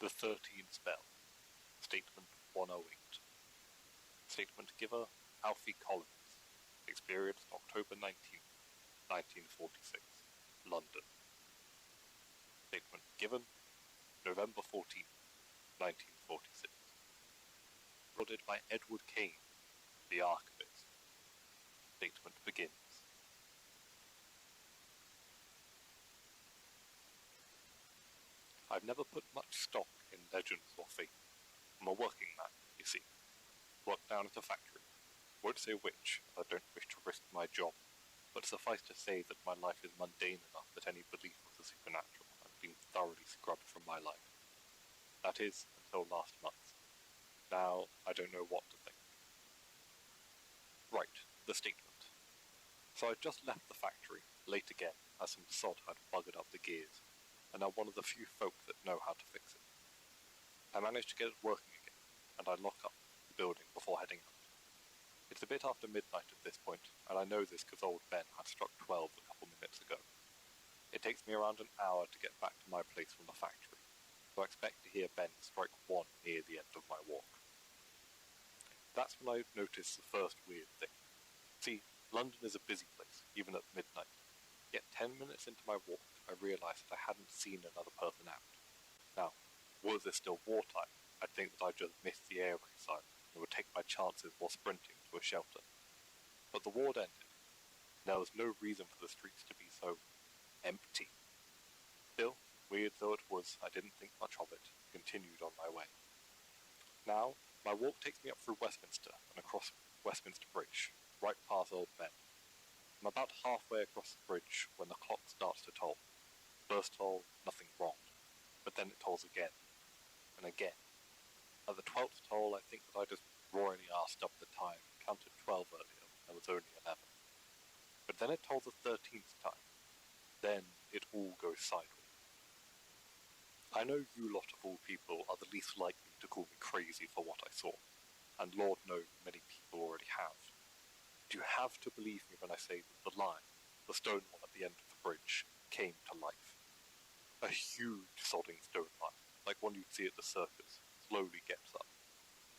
The 13th spell. Statement 108. Statement giver, Alfie Collins. Experienced October 19th, 1946. London. Statement given, November 14th, 1946. Recorded by Edward Kane, the archivist. Statement begins. I've never put much stock in legends or fate. I'm a working man, you see. Work down at a factory. Won't say which, as I don't wish to risk my job, but suffice to say that my life is mundane enough that any belief of the supernatural has been thoroughly scrubbed from my life. That is, until last month. Now, I don't know what to think. Right, the statement. So I'd just left the factory, late again, as some sod had buggered up the gears, and I'm one of the few folk that know how to fix it. I managed to get it working again, and I lock up the building before heading out. It's a bit after midnight at this point, and I know this because old Ben had struck 12 a couple minutes ago. It takes me around an hour to get back to my place from the factory, so I expect to hear Ben strike 1 near the end of my walk. That's when I notice the first weird thing. See, London is a busy place, even at midnight. Yet 10 minutes into my walk, I realised that I hadn't seen another person out. Now, were this still wartime, I'd think that I'd just missed the air raid siren and would take my chances while sprinting to a shelter. But the war ended, and there was no reason for the streets to be so empty. Still, weird though it was, I didn't think much of it, and continued on my way. Now, my walk takes me up through Westminster and across Westminster Bridge, right past Old Ben. I'm about halfway across the bridge when the clock starts to toll. First toll, nothing wrong, but then it tolls again, and again. At the 12th toll, I think that I just royally asked up the time, counted 12 earlier, and there was only 11. But then it tolls the 13th time. Then it all goes sideways. I know you lot of all people are the least likely to call me crazy for what I saw, and Lord knows many people already have. But you have to believe me when I say that the line, the stone one at the end of the bridge, came to life. A huge sodding stone line, like one you'd see at the circus, slowly gets up,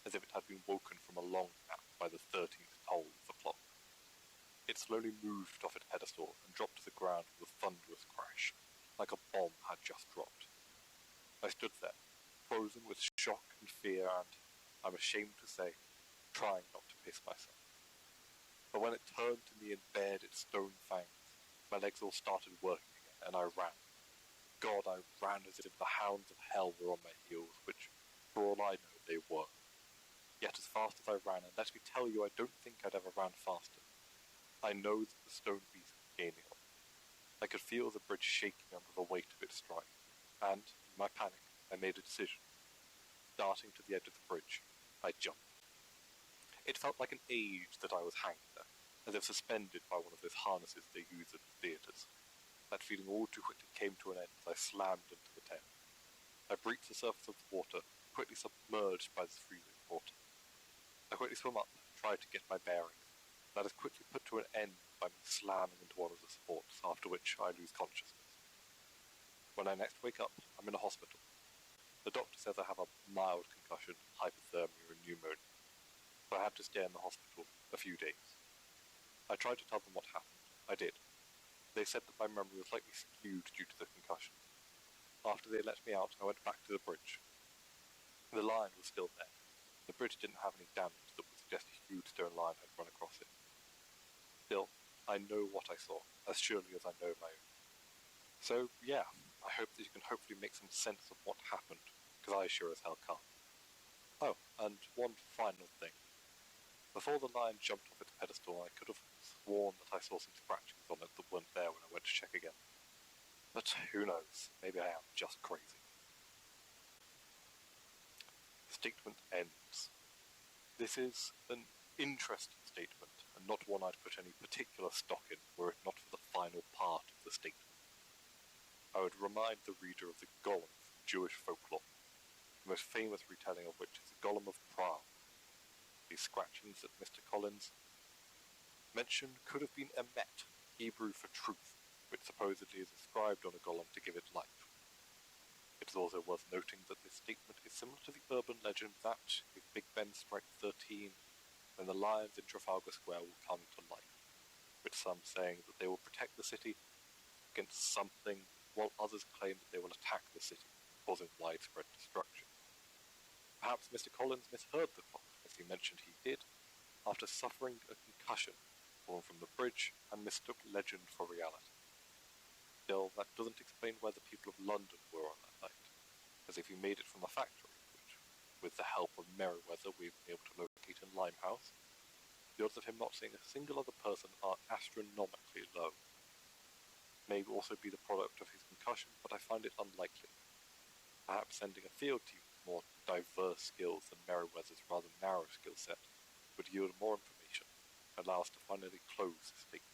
as if it had been woken from a long nap by the 13th toll of the clock. It slowly moved off its pedestal and dropped to the ground with a thunderous crash, like a bomb had just dropped. I stood there, frozen with shock and fear and, I'm ashamed to say, trying not to piss myself. But when it turned to me and bared its stone fangs, my legs all started working again, and I ran. God, I ran as if the hounds of hell were on my heels, which, for all I know, they were. Yet as fast as I ran, and let me tell you, I don't think I'd ever ran faster, I know that the stone beast was gaining on me. I could feel the bridge shaking under the weight of its stride, and, in my panic, I made a decision. Darting to the edge of the bridge, I jumped. It felt like an age that I was hanging there, as if suspended by one of those harnesses they use at the theatres. That feeling all too quickly came to an end as I slammed into the Thames. I breached the surface of the water, quickly submerged by the freezing water. I quickly swam up, tried to get my bearings. That is quickly put to an end by me slamming into one of the supports, after which I lose consciousness. When I next wake up, I'm in a hospital. The doctor says I have a mild concussion, hypothermia and pneumonia, so I had to stay in the hospital a few days. I tried to tell them what happened. I did. They said that my memory was slightly skewed due to the concussion. After they let me out, I went back to the bridge. The line was still there. The bridge didn't have any damage that would suggest a huge stone line had run across it. Still, I know what I saw, as surely as I know my own. So, yeah, I hope that you can hopefully make some sense of what happened, because I sure as hell can't. Oh, and one final thing. Before the lion jumped off its pedestal, I could have sworn that I saw some scratchings on it that weren't there when I went to check again. But who knows, maybe I am just crazy. The statement ends. This is an interesting statement, and not one I'd put any particular stock in were it not for the final part of the statement. I would remind the reader of the golem from Jewish folklore, the most famous retelling of which is the Golem of Prague. These scratchings that Mr. Collins mentioned could have been emet, Hebrew for truth, which supposedly is inscribed on a golem to give it life. It is also worth noting that this statement is similar to the urban legend that, if Big Ben strikes 13, then the lions in Trafalgar Square will come to life, with some saying that they will protect the city against something, while others claim that they will attack the city, causing widespread destruction. Perhaps Mr. Collins misheard the clock, as he mentioned he did, after suffering a concussion falling from the bridge and mistook legend for reality. Still, that doesn't explain where the people of London were on that night, as if he made it from the factory, which, with the help of Merryweather, we've been able to locate in Limehouse, the odds of him not seeing a single other person are astronomically low. It may also be the product of his concussion, but I find it unlikely. Perhaps sending a field team with more diverse skills than Merryweather's rather narrow skill set would yield more information and allow us to finally close this big